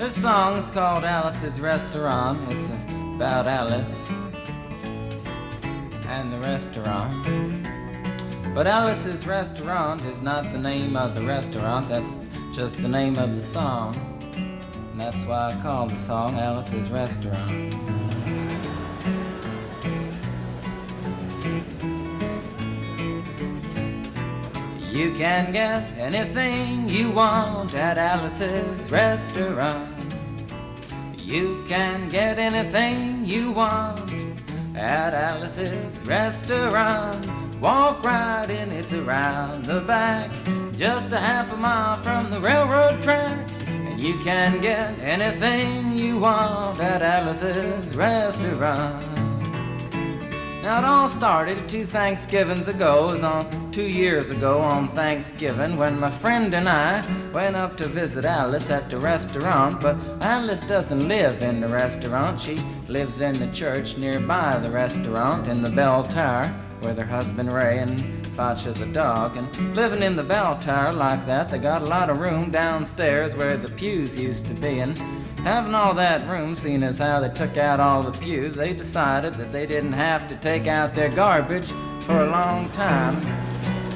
This song's called Alice's Restaurant. It's about Alice and the restaurant. But Alice's Restaurant is not the name of the restaurant, that's just the name of the song. And that's why I call the song Alice's Restaurant. You can get anything you want at Alice's Restaurant. You can get anything you want at Alice's Restaurant. Walk right in, it's around the back, just a half a mile from the railroad track. And you can get anything you want at Alice's Restaurant. Now it all started 2 Thanksgivings ago. It was on 2 years ago on Thanksgiving when my friend and I went up to visit Alice at the restaurant. But Alice doesn't live in the restaurant. She lives in the church nearby the restaurant in the bell tower with her husband Ray and Facha the dog. And living in the bell tower like that, they got a lot of room downstairs where the pews used to be. And having all that room, seeing as how they took out all the pews, they decided that they didn't have to take out their garbage for a long time.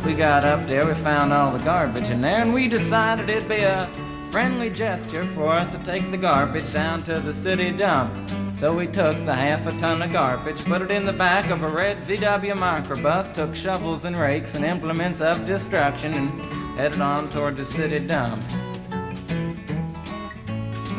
We got up there, we found all the garbage in there, and we decided it'd be a friendly gesture for us to take the garbage down to the city dump. So we took the half a ton of garbage, put it in the back of a red VW microbus, took shovels and rakes and implements of destruction, and headed on toward the city dump.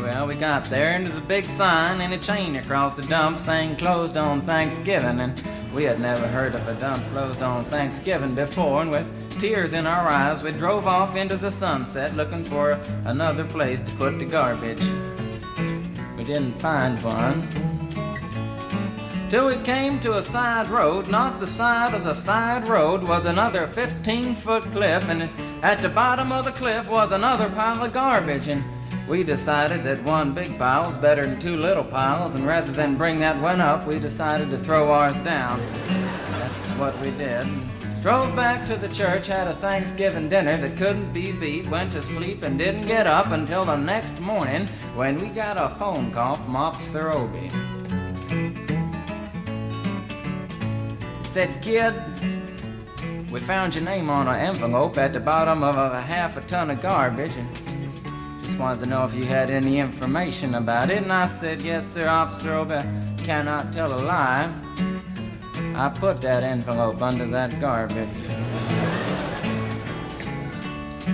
Well, we got there, and there's a big sign and a chain across the dump saying closed on Thanksgiving, and we had never heard of a dump closed on Thanksgiving before, and with tears in our eyes, we drove off into the sunset looking for another place to put the garbage. We didn't find one till we came to a side road, and off the side of the side road was another 15-foot cliff, and at the bottom of the cliff was another pile of garbage. And we decided that one big pile was better than 2 little piles, and rather than bring that one up, we decided to throw ours down. That's what we did. Drove back to the church, had a Thanksgiving dinner that couldn't be beat, went to sleep and didn't get up until the next morning when we got a phone call from Officer Obie. He said, "Kid, we found your name on an envelope at the bottom of a half a ton of garbage, and just wanted to know if you had any information about it." And I said, "Yes, sir, Officer Obie, cannot tell a lie. I put that envelope under that garbage."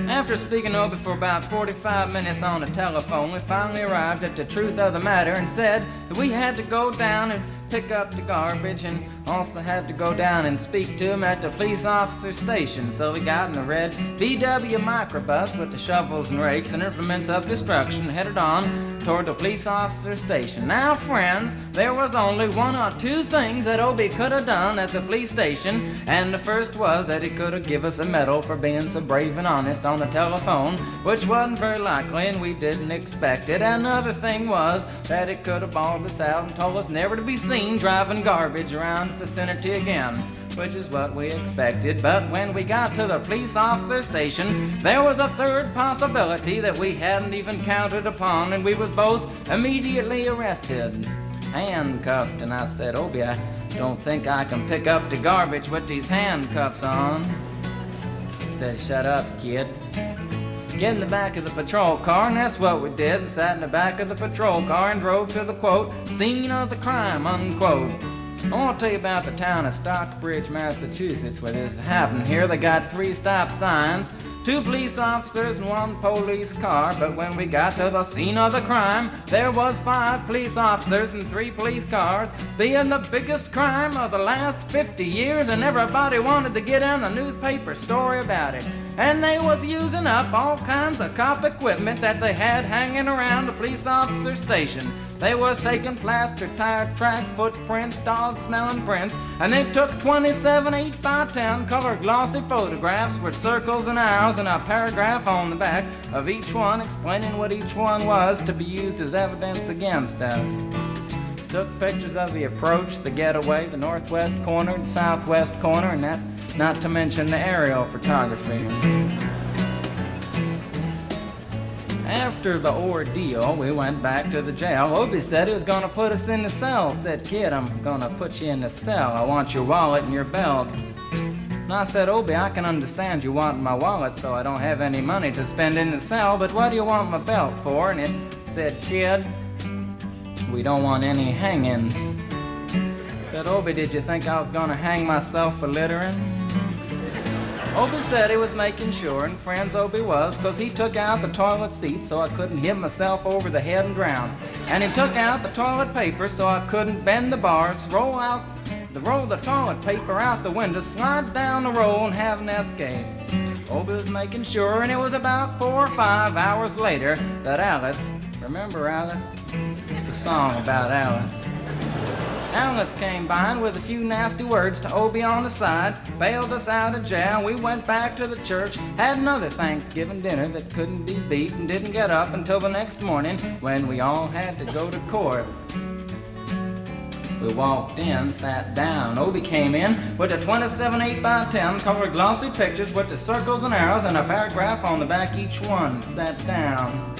After speaking over for about 45 minutes on the telephone, we finally arrived at the truth of the matter and said that we had to go down and pick up the garbage, and also had to go down and speak to him at the police officer station. So we got in the red VW microbus with the shovels and rakes and implements of destruction, headed on toward the police officer station. Now, friends, there was only 1 or 2 things that Obie could have done at the police station, and the first was that he could have given us a medal for being so brave and honest on the telephone, which wasn't very likely, and we didn't expect it. Another thing was that he could have bawled us out and told us never to be seen driving garbage around the vicinity again, which is what we expected. But when we got to the police officer station, there was a third possibility that we hadn't even counted upon, and we was both immediately arrested, handcuffed. And I said, "Obie, I don't think I can pick up the garbage with these handcuffs on." He said, "Shut up, kid. Get in the back of the patrol car," and that's what we did. Sat in the back of the patrol car and drove to the, quote, scene of the crime, unquote. I want to tell you about the town of Stockbridge, Massachusetts, where this happened. Here they got 3 stop signs, 2 police officers and 1 police car. But when we got to the scene of the crime, there was 5 police officers and 3 police cars, being the biggest crime of the last 50 years, and everybody wanted to get in the newspaper story about it. And they was using up all kinds of cop equipment that they had hanging around the police officer station. They was taking plaster, tire track, footprints, dog-smelling prints, and they took 27 8x10 color glossy photographs with circles and arrows and a paragraph on the back of each one explaining what each one was to be used as evidence against us. Took pictures of the approach, the getaway, the northwest corner, the southwest corner, and that's not to mention the aerial photography. After the ordeal, we went back to the jail. Obie said he was gonna put us in the cell. Said, kid, I'm gonna put you in the cell. I want your wallet and your belt. And I said, Obie, I can understand you want my wallet so I don't have any money to spend in the cell, but what do you want my belt for? And it said, kid, we don't want any hangings. Said, Obie, did you think I was gonna hang myself for littering? Obie said he was making sure, and friends Obie was, 'cause he took out the toilet seat so I couldn't hit myself over the head and drown. And he took out the toilet paper so I couldn't bend the bars, roll the toilet paper out the window, slide down the roll and have an escape. Obie was making sure, and it was about 4 or 5 hours later that Alice, remember Alice? It's a song about Alice. Alice came by and with a few nasty words to Obie on the side, bailed us out of jail. We went back to the church, had another Thanksgiving dinner that couldn't be beat, and didn't get up until the next morning when we all had to go to court. We walked in, sat down. Obie came in with a 27 8x10 colored glossy pictures with the circles and arrows and a paragraph on the back each one. Sat down.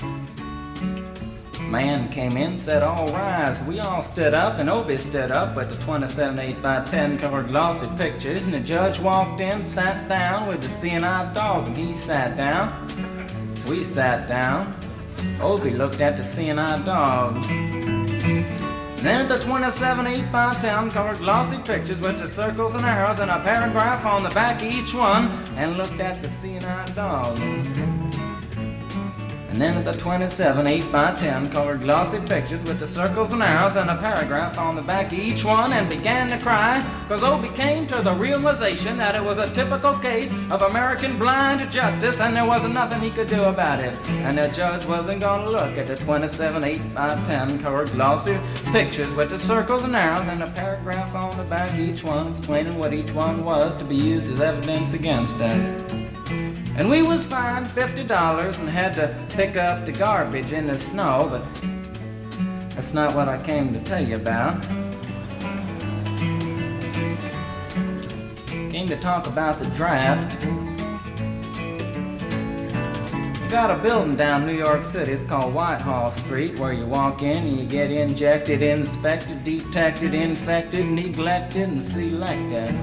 Man came in, said, all rise. We all stood up, and Obie stood up with the 27 8x10 colored glossy pictures, and the judge walked in, sat down with the seeing-eyed dog, and he sat down. We sat down. Obie looked at the seeing-eyed dog. And then the 27 8x10 colored glossy pictures with the circles and arrows and a paragraph on the back of each one, and looked at the seeing-eyed dog. And then the 27 8x10 colored glossy pictures with the circles and arrows and a paragraph on the back of each one, and began to cry, 'cause Obie came to the realization that it was a typical case of American blind justice, and there wasn't nothing he could do about it. And the judge wasn't gonna look at the 27 8x10 colored glossy pictures with the circles and arrows and a paragraph on the back of each one, explaining what each one was to be used as evidence against us. And we was fined $50 and had to pick up the garbage in the snow, but that's not what I came to tell you about. Came to talk about the draft. We got a building down New York City, it's called Whitehall Street, where you walk in and you get injected, inspected, detected, infected, neglected, and selected.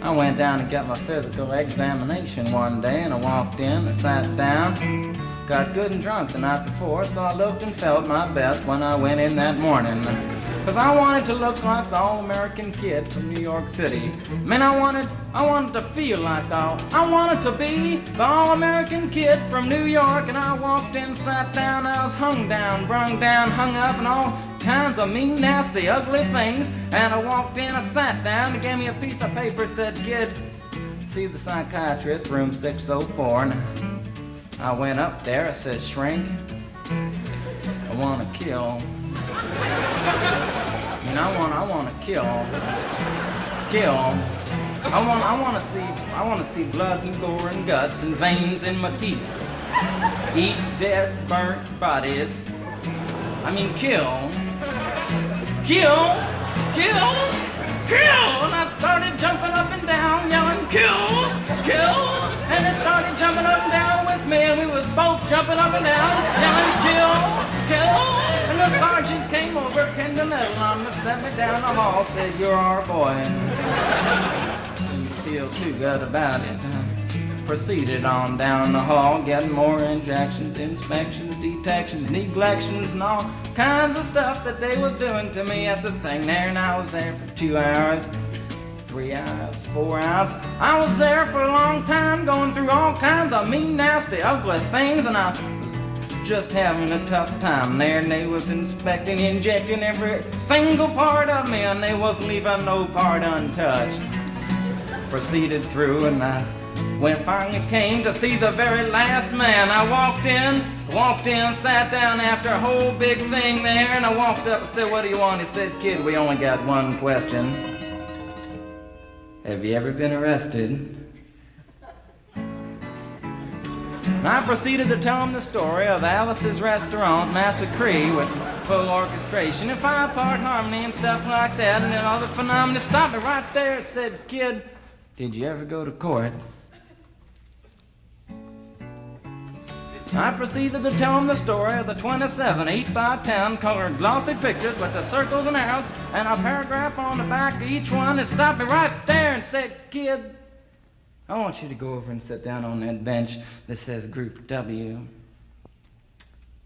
I went down to get my physical examination one day, and I walked in, I sat down, got good and drunk the night before, so I looked and felt my best when I went in that morning. 'Cause I wanted to look like the all-American kid from New York City. Man, I wanted to feel like I wanted to be the all-American kid from New York, and I walked in, sat down, I was hung down, brung down, hung up, and all kinds of mean, nasty, ugly things. And I walked in, I sat down, they gave me a piece of paper, said, kid, see the psychiatrist, room 604. And I went up there, I said, shrink, I want to kill. I mean, I want to kill. I want to see blood and gore and guts and veins in my teeth. Eat dead, burnt bodies. I mean, kill. And I started jumping up and down, yelling, kill. And it started jumping up and down with me, and we was both jumping up and down, yelling, kill. And the sergeant came over, pinned the medal on me, set me down the hall, said, you're our boy. Didn't feel too good about it. Proceeded on down the hall, getting more injections, inspections, detections, neglections, and all kinds of stuff that they was doing to me at the thing there. And I was there for 2 hours, 3 hours, 4 hours. I was there for a long time, going through all kinds of mean, nasty, ugly things, and I was just having a tough time there. And they was inspecting, injecting every single part of me, and they wasn't leaving no part untouched. Proceeded through, and when it finally came to see the very last man, I walked in, sat down after a whole big thing there, and I walked up and said, what do you want? He said, kid, we only got one question. Have you ever been arrested? And I proceeded to tell him the story of Alice's Restaurant Massacre with full orchestration and 5-part harmony and stuff like that, and then all the phenomena. Stopped me right there and said, kid, did you ever go to court? I proceeded to tell him the story of the 27 8x10 colored glossy pictures with the circles and arrows and a paragraph on the back of each one. He stopped me right there and said, "Kid, I want you to go over and sit down on that bench that says Group W.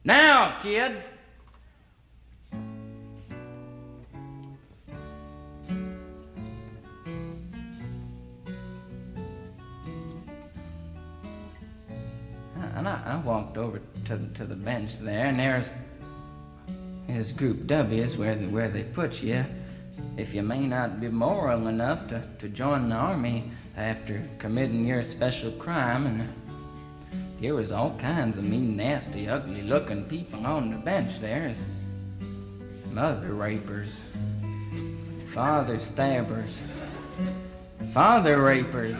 Now, kid." And I walked over to the bench there, and there's Group W is where they put you if you may not be moral enough to join the army after committing your special crime. And there was all kinds of mean, nasty, ugly-looking people on the bench there. Mother rapers, father stabbers, father rapers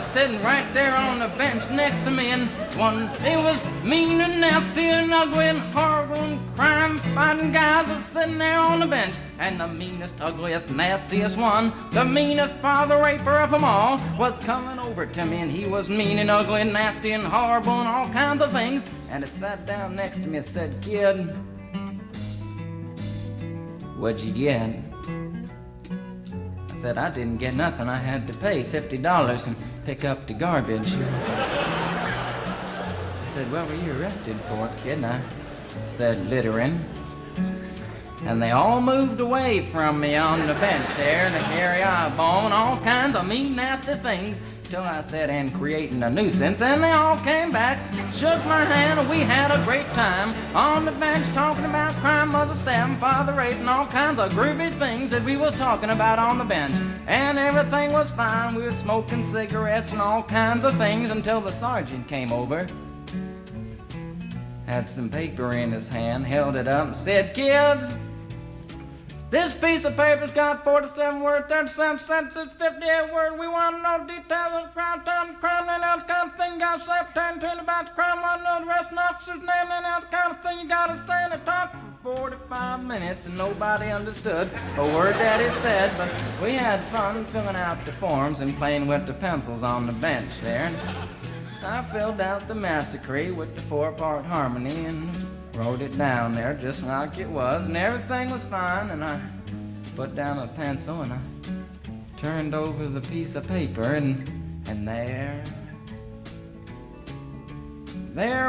sitting right there on the bench next to me, and one, they was mean and nasty and ugly and horrible and crime-fighting guys are sitting there on the bench. And the meanest, ugliest, nastiest one, the meanest father raper of them all, was coming over to me, and he was mean and ugly and nasty and horrible and all kinds of things. And he sat down next to me and said, "Kid, what'd you get?" I said, "I didn't get nothing. I had to pay $50 and pick up the garbage." He said, "What were you arrested for, kid?" And I said, "Littering." And they all moved away from me on the bench there to carry eyeball and all kinds of mean, nasty things, till I said, "And creating a nuisance." And they all came back, shook my hand, and we had a great time on the bench talking about crime, mother stabbing, father rape, and all kinds of groovy things that we was talking about on the bench. And everything was fine. We were smoking cigarettes and all kinds of things until the sergeant came over, had some paper in his hand, held it up and said, "Kids, this piece of paper's got 47 words, 37 sentences, 58 words. We want to know details of the crime, time, the crime, and that kind of thing. You got to say pretend about the crime, want to know the rest of the officer's name, and that kind of thing. You got to say." And it talked for 45 minutes, and nobody understood a word that he said, but we had fun filling out the forms and playing with the pencils on the bench there. And I filled out the massacre with the 4-part harmony and wrote it down there just like it was, and everything was fine. And I put down a pencil and I turned over the piece of paper, and there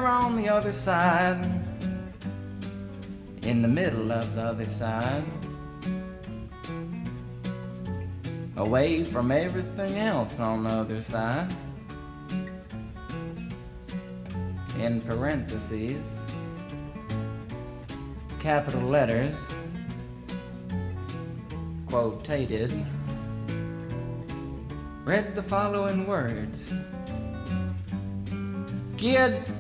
on the other side, in the middle of the other side, away from everything else on the other side, in parentheses, capital letters, quotated, read the following words: "Kid,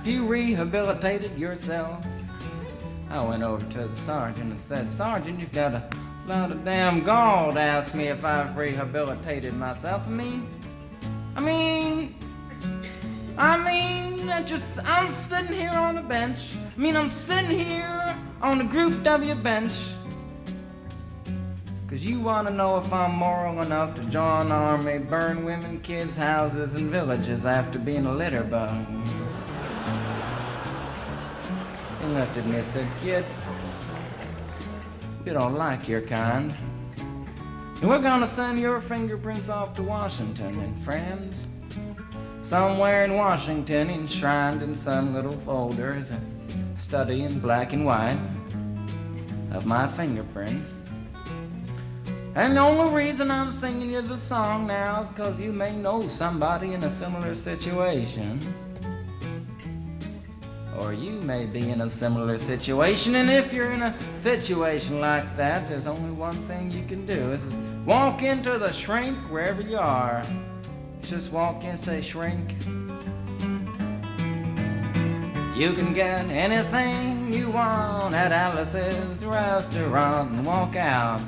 you rehabilitated yourself." I went over to the sergeant and said, "Sergeant, you've got a lot of damn gall to ask me if I've rehabilitated myself. I'm sitting here on the bench. I'm sitting here on the Group W bench because you want to know if I'm moral enough to join the army, burn women, kids, houses, and villages after being a litter bug." He looked at me and said, "Kid, you don't like your kind, and we're going to send your fingerprints off to Washington, and friends, somewhere in Washington, enshrined in some little folder, is a study in black and white of my fingerprints. And the only reason I'm singing you the song now is because you may know somebody in a similar situation. Or you may be in a similar situation, and if you're in a situation like that, there's only one thing you can do. Is walk into the shrink wherever you are. Just walk in and say, 'Shrink, you can get anything you want at Alice's restaurant,' and walk out.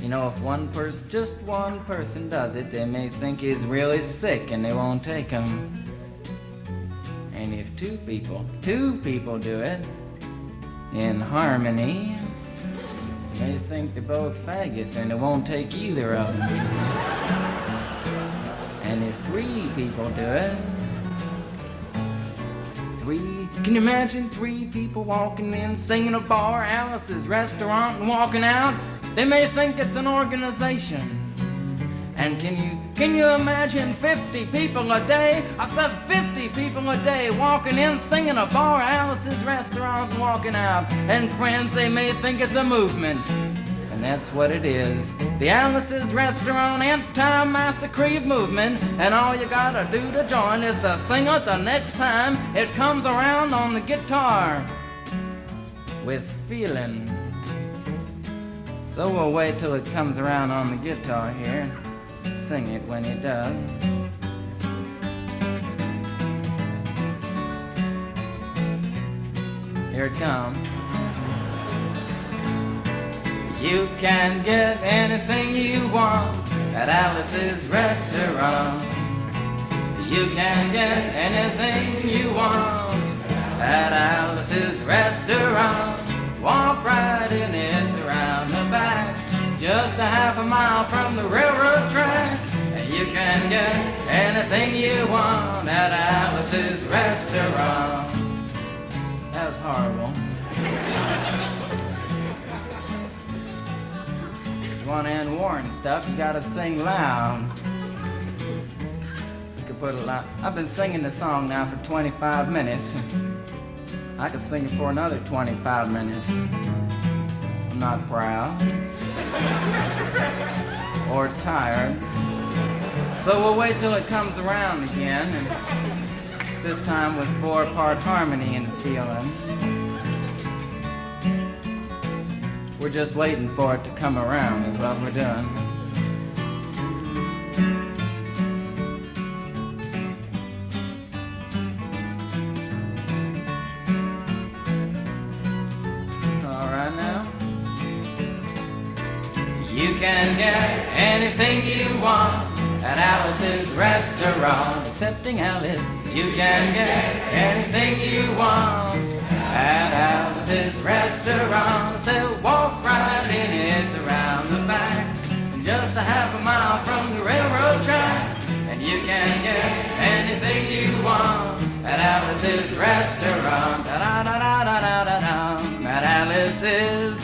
If just one person does it, they may think he's really sick and they won't take him. And if two people do it in harmony, they think they're both faggots and they won't take either of them. And if 3 people do it, 3, can you imagine 3 people walking in, singing a bar, Alice's restaurant, and walking out? They may think it's an organization. And can you imagine 50 people a day? I said 50 people a day walking in, singing a bar, Alice's restaurant, and walking out. And friends, they may think it's a movement. And that's what it is. The Alice's Restaurant Anti-Massacre movement. And all you gotta do to join is to sing it the next time it comes around on the guitar with feeling. So we'll wait till it comes around on the guitar here. Sing it when it does. Here it comes. You can get anything you want at Alice's Restaurant. You can get anything you want at Alice's Restaurant. Walk right in, it's around the back, just a half a mile from the railroad track. And you can get anything you want at Alice's Restaurant. That was horrible. If you want to end war and stuff, you gotta sing loud. You could put a lot. I've been singing the song now for 25 minutes. I could sing it for another 25 minutes. I'm not proud or tired. So we'll wait till it comes around again, and this time with 4-part harmony and feeling. We're just waiting for it to come around is what we're doing. You can get anything you want at Alice's Restaurant. Excepting Alice, you can get anything you want at Alice's Restaurant. So walk right in, it's around the back, just a half a mile from the railroad track. And you can get anything you want at Alice's Restaurant. Da da da da da da da. At Alice's